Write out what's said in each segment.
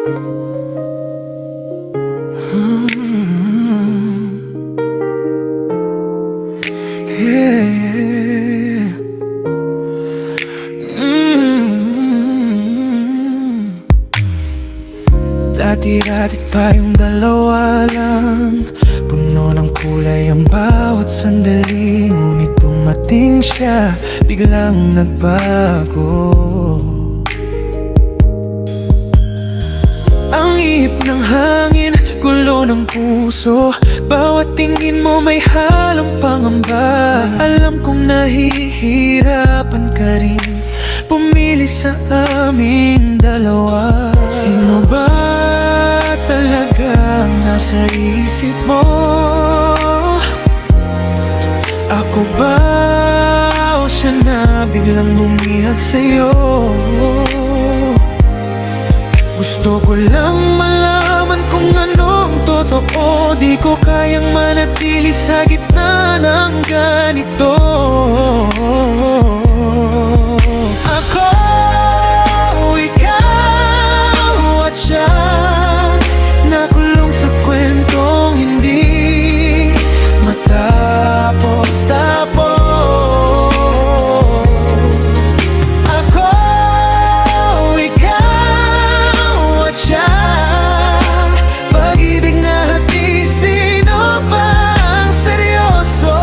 Yeah. Dati-dati tayong dalawa lang, puno ng kulay ang bawat sandali. Ngunit dumating siya, biglang nagbago. Ang ihip ng hangin, gulo ng puso, bawat tingin mo may halong pangamba. Alam kong nahihirapan ka rin pumili sa aming dalawa. Sino ba talagang nasa isip mo? Ako ba o siya na biglang bumihag sa'yo? Gusto ko lang malaman kung anong totoo. Di ko kayang manatili sa gitna ng ganito. Ako, ikaw at siya, nakulong sa kwentong hindi matapos-tapos. Ako, ikaw at siya, pag-ibig na hati, sino pa ang seryoso?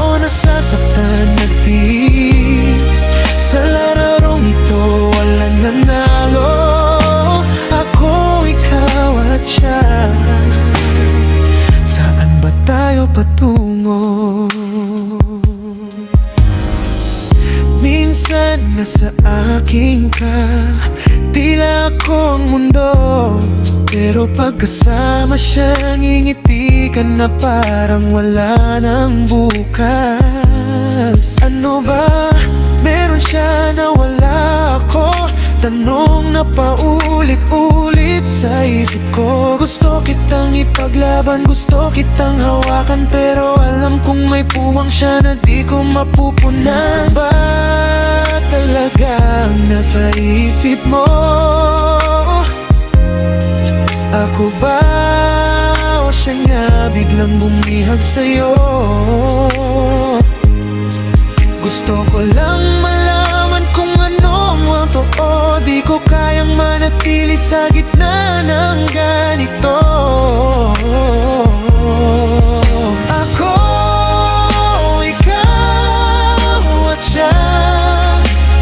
O nasasaktan nagtiis sa larong ito, wala nanalo. Ako, ikaw at siya, saan ba tayo patungo? Minsan nasa akin ka, tila ako ang mundo. Pero pagkasama siya, ngingiti ka na parang wala nang bukas. Ano ba? Meron siya na wala ako, tanong na paulit-ulit sa isip ko. Gusto kitang ipaglaban, gusto kitang hawakan, pero alam kong may puwang siya na di ko mapupunan. Ba talagang nasa isip mo? Ako ba o siya nga biglang bumihag sa'yo? Gusto ko lang malaman kung ano ang totoo. Di ko kayang manatili sa gitna ng ganito. Ako, ikaw at siya,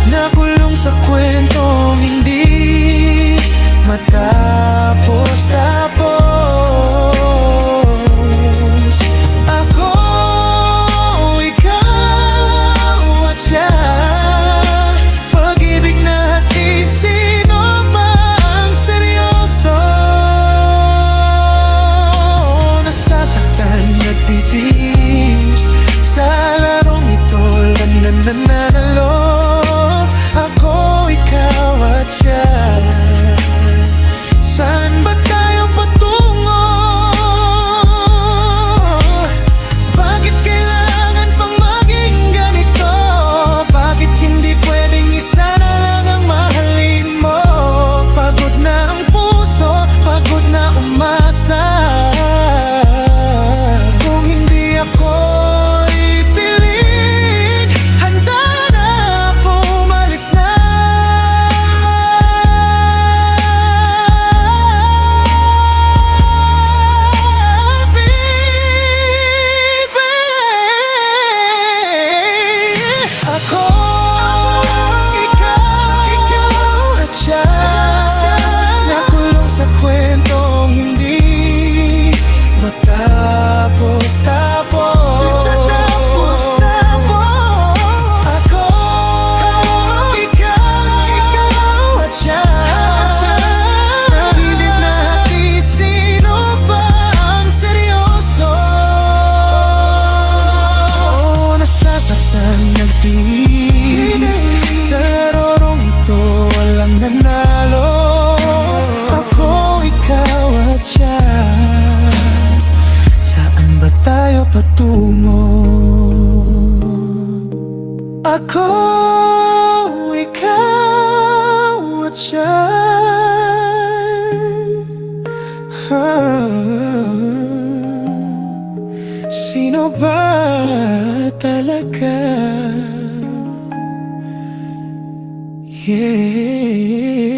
nakulong sa kwentong hindi matapos-tapos. Ako, ikaw at siya, pag-ibig na hati, sino ba ang seryoso? Sino ba talaga? Yeah.